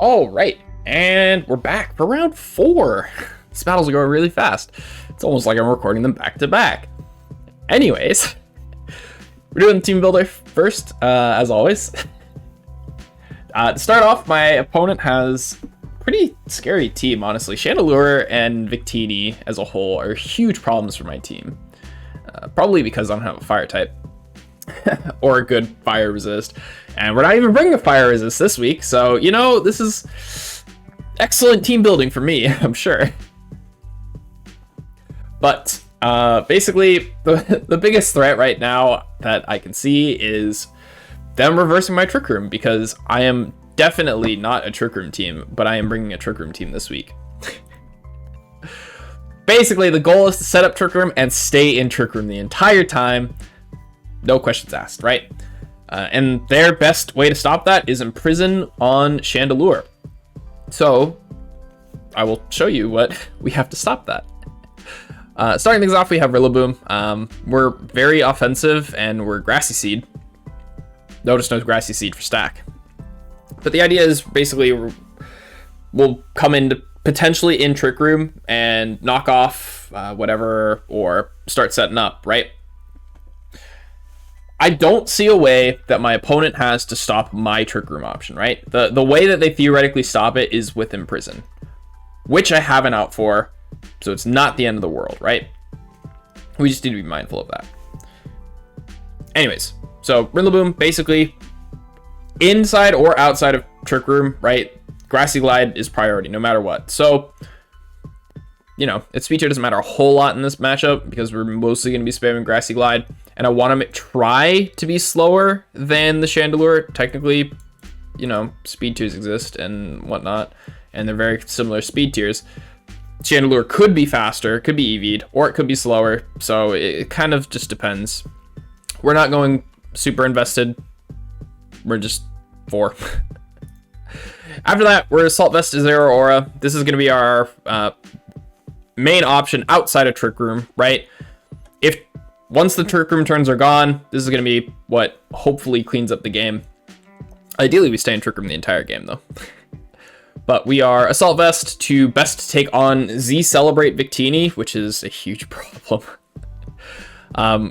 All right, and we're back for round 4. These battles are going really fast. It's almost like I'm recording them back to back. Anyways, we're doing the team builder first, as always. To start off, my opponent has a pretty scary team, honestly. Chandelure and Victini as a whole are huge problems for my team. Probably because I don't have a fire type. Or a good fire resist. And we're not even bringing a fire resist this week, so, you know, this is excellent team building for me, I'm sure. But, basically, the biggest threat right now that I can see is them reversing my Trick Room, because I am definitely not a Trick Room team, but I am bringing a Trick Room team this week. Basically, the goal is to set up Trick Room and stay in Trick Room the entire time. No questions asked, right? And their best way to stop that is Imprison on Chandelure. So, I will show you what we have to stop that. Starting things off, we have Rillaboom. We're very offensive, and we're Grassy Seed. Notice no Grassy Seed for stack. But the idea is basically we'll come into potentially in Trick Room and knock off whatever, or start setting up, right? I don't see a way that my opponent has to stop my Trick Room option, right? The way that they theoretically stop it is with Imprison, which I have an out for, so it's not the end of the world, right? We just need to be mindful of that. Anyways, so Rillaboom, basically, inside or outside of Trick Room, right? Grassy Glide is priority, no matter what. So, you know, its speed tier doesn't matter a whole lot in this matchup, because we're mostly going to be spamming Grassy Glide. And I want to try to be slower than the Chandelure. Technically, you know, speed tiers exist and whatnot, and they're very similar speed tiers. Chandelure could be faster, could be EV'd, or it could be slower. So it kind of just depends. We're not going super invested. We're just 4. After that, we're Assault Vest Zero Aura. This is going to be our main option outside of Trick Room, right? Once the Trick Room turns are gone, this is going to be what hopefully cleans up the game. Ideally, we stay in Trick Room the entire game, though. But we are Assault Vest to best take on Z Celebrate Victini, which is a huge problem.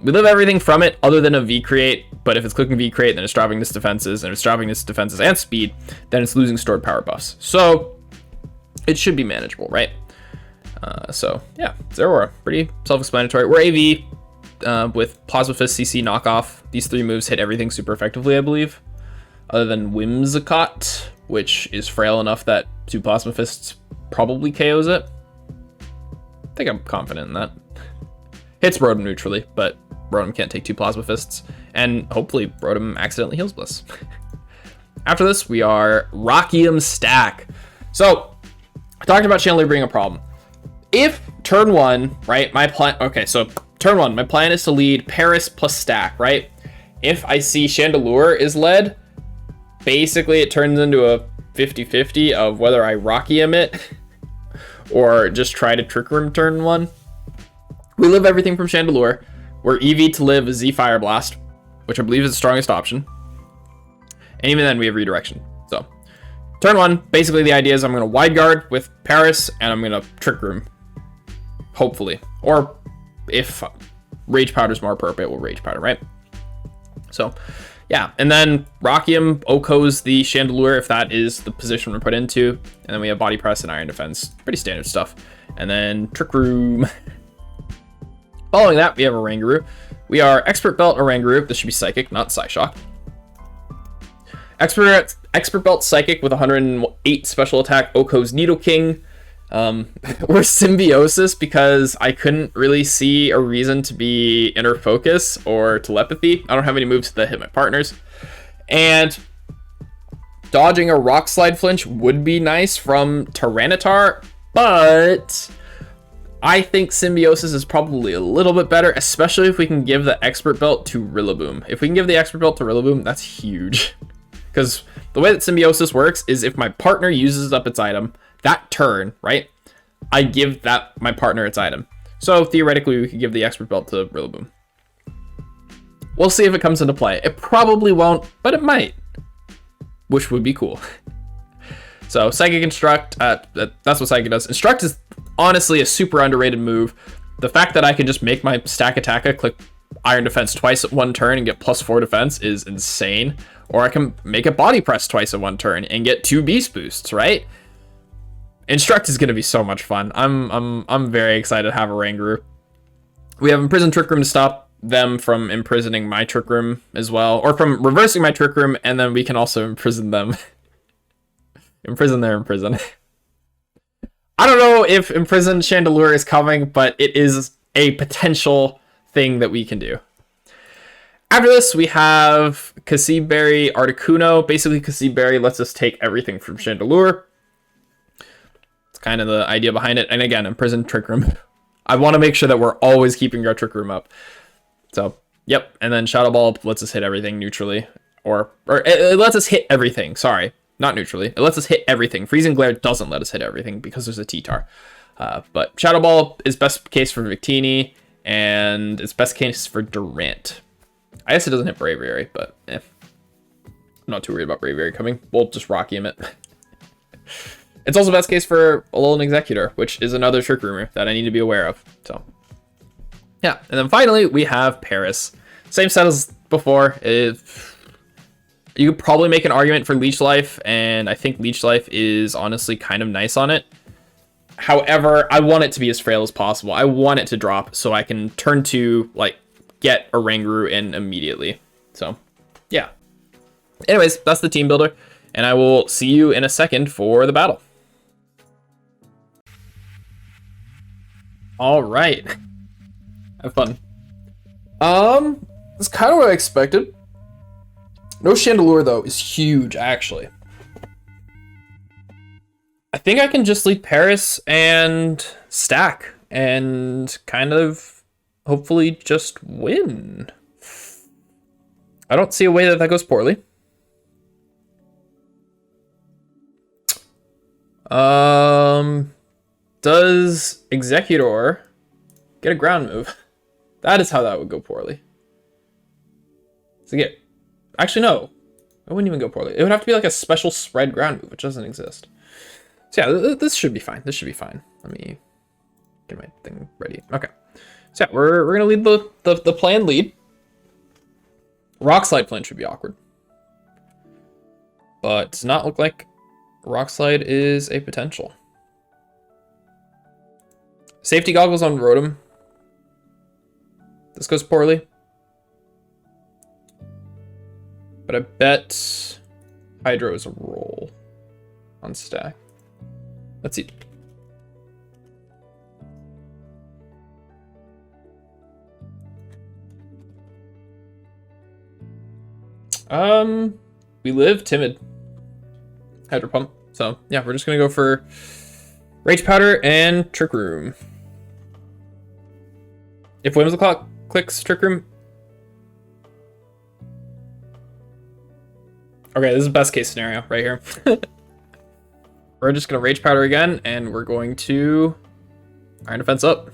We live everything from it other than a V-Create, but if it's clicking V-Create, then it's dropping this defenses, and if it's dropping this defenses and speed, then it's losing stored power buffs. So, it should be manageable, right? So, yeah, Zero Aura, pretty self-explanatory. We're AV. With Plasma Fist, CC, Knockoff. These 3 moves hit everything super effectively, I believe. Other than Whimsicott, which is frail enough that 2 Plasma Fists probably KOs it. I think I'm confident in that. Hits Rotom neutrally, but Rotom can't take 2 Plasma Fists. And hopefully Rotom accidentally heals Bliss. After this, we are Rockium Stack. So, I talked about Chandelure being a problem. If turn 1, right, my plan... Okay, so... Turn 1, my plan is to lead Paris plus stack, right? If I see Chandelure is led, basically it turns into a 50-50 of whether I Rockium it or just try to Trick Room turn 1. We live everything from Chandelure. We're EV to live Z Fire Blast, which I believe is the strongest option. And even then we have redirection. So, turn 1, basically the idea is I'm going to wide guard with Paris and I'm going to Trick Room. Hopefully. Or... if Rage Powder is more appropriate, we'll Rage Powder, right? So, yeah. And then Rockium OHKOs the Chandelure if that is the position we're put into. And then we have Body Press and Iron Defense. Pretty standard stuff. And then Trick Room. Following that, we have Oranguru. We are Expert Belt Oranguru. This should be Psychic, not Psyshock. Expert Belt Psychic with 108 special attack. OHKOs Nidoking. We're Symbiosis because I couldn't really see a reason to be Inner Focus or Telepathy. I don't have any moves that hit my partners. And dodging a Rock Slide Flinch would be nice from Tyranitar, but I think Symbiosis is probably a little bit better, especially if we can give the Expert Belt to Rillaboom. If we can give the Expert Belt to Rillaboom, that's huge. Because the way that Symbiosis works is if my partner uses up its item, that turn, right, I give my partner its item. So theoretically, we could give the Expert Belt to Rillaboom. We'll see if it comes into play. It probably won't, but it might, which would be cool. So Psychic Instruct, that's what Psychic does. Instruct is honestly a super underrated move. The fact that I can just make my stack attacker click Iron Defense twice at one turn and get +4 defense is insane. Or I can make a Body Press twice at one turn and get 2 Beast Boosts, right? Instruct is going to be so much fun. I'm very excited to have a Rangaroo. We have Imprison Trick Room to stop them from imprisoning my Trick Room as well, or from reversing my Trick Room, and then we can also imprison them. Imprison their imprison. I don't know if Imprison Chandelure is coming, but it is a potential thing that we can do. After this, we have Cassiberry Articuno. Basically, Cassiberry lets us take everything from Chandelure. It's kind of the idea behind it. And again, Imprison Trick Room. I want to make sure that we're always keeping our Trick Room up. So, yep. And then Shadow Ball lets us hit everything neutrally. Or it lets us hit everything. Sorry, not neutrally. It lets us hit everything. Freezing Glare doesn't let us hit everything because there's a T-Tar. But Shadow Ball is best case for Victini, and it's best case for Durant. I guess it doesn't hit Braviary, but I'm not too worried about Braviary coming. We'll just Rocky him it. It's also best case for Alolan Executor, which is another Trick Roomer that I need to be aware of. So, yeah. And then finally, we have Paris. Same set as before. You could probably make an argument for Leech Life, and I think Leech Life is honestly kind of nice on it. However, I want it to be as frail as possible. I want it to drop so I can turn to, like, get a Rangaroo in immediately. So, yeah. Anyways, that's the team builder, and I will see you in a second for the battle. All right. Have fun. That's kind of what I expected. No Chandelure, though, is huge, actually. I think I can just lead Paris and stack and kind of hopefully just win. I don't see a way that that goes poorly. Does Executor get a ground move? That is how that would go poorly. So yeah, actually no, it wouldn't even go poorly. It would have to be like a special spread ground move, which doesn't exist. So yeah, this should be fine. This should be fine. Let me get my thing ready. Okay. So yeah, we're gonna lead the planned lead. Rock Slide plan should be awkward, but does not look like Rock Slide is a potential. Safety Goggles on Rotom. This goes poorly, but I bet Hydro is a roll on stack. Let's see. We live timid. Hydro Pump. So yeah, we're just gonna go for Rage Powder and Trick Room. If Whimsical Clock clicks Trick Room. Okay, this is best case scenario right here. We're just gonna Rage Powder again, and we're going to Iron Defense up.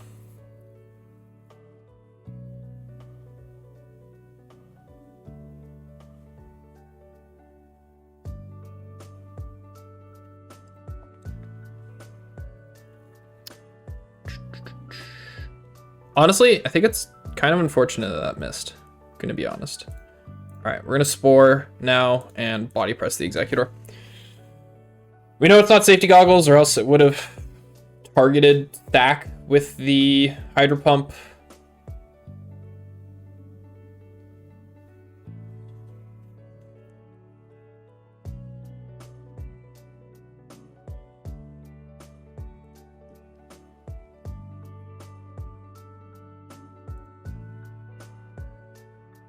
Honestly, I think it's kind of unfortunate that that missed. I'm gonna be honest. All right, we're gonna Spore now and Body Press the Executor. We know it's not Safety Goggles, or else it would have targeted Stack with the Hydro Pump.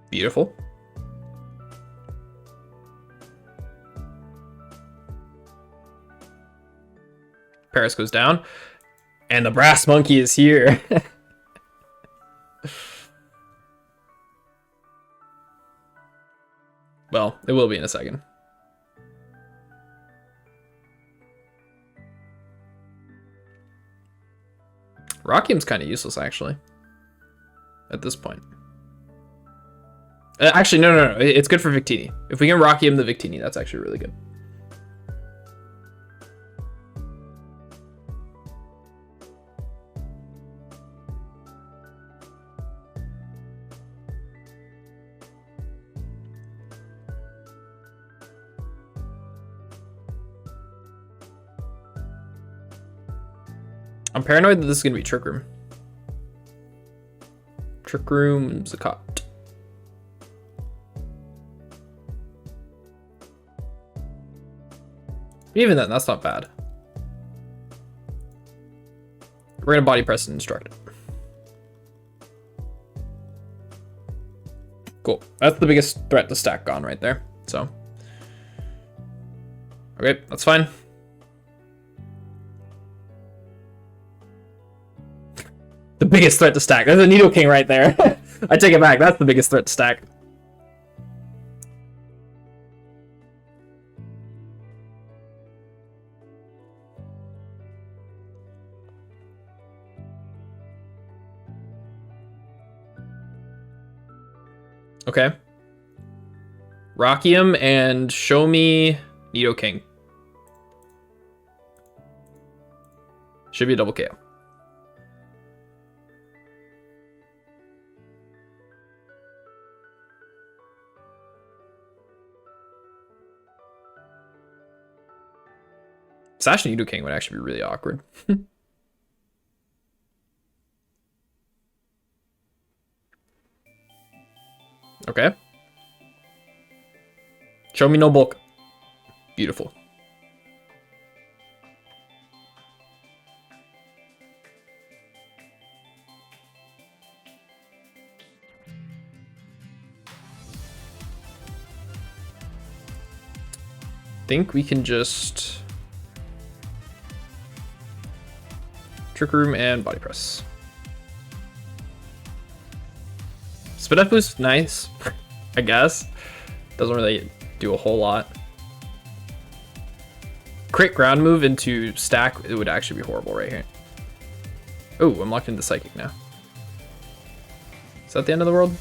Beautiful. Paris goes down, and the Brass Monkey is here. Well, it will be in a second. Rockium's kind of useless, actually, at this point. Actually, no. It's good for Victini. If we can Rockium the Victini, that's actually really good. I'm paranoid that this is gonna be Trick Room. Trick Room Zakat. Even then, that's not bad. We're gonna body press and instruct it. Cool. That's the biggest threat to stack gone right there. So, okay, that's fine. The biggest threat to stack. There's a Needle King right there. I take it back. That's the biggest threat to stack. Okay. Rockium and show me Nido King. Should be a double KO. Sash Nido King would actually be really awkward. Okay. Show me no bulk. Beautiful. Think we can just Trick Room and body press. Spit up boost, nice, I guess. Doesn't really do a whole lot. Crit ground move into stack, it would actually be horrible right here. Oh, I'm locked into Psychic now. Is that the end of the world?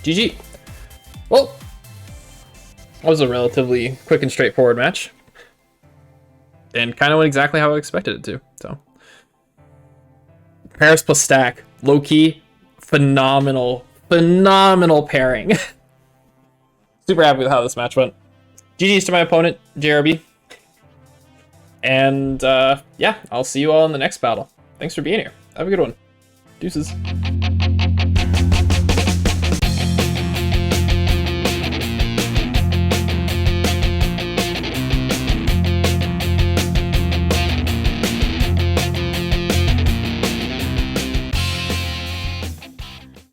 GG. Well, that was a relatively quick and straightforward match. And kind of went exactly how I expected it to. So, Paris plus stack. Low key, phenomenal pairing. Super happy with how this match went. GG's to my opponent, JRB. And yeah, I'll see you all in the next battle. Thanks for being here. Have a good one. Deuces.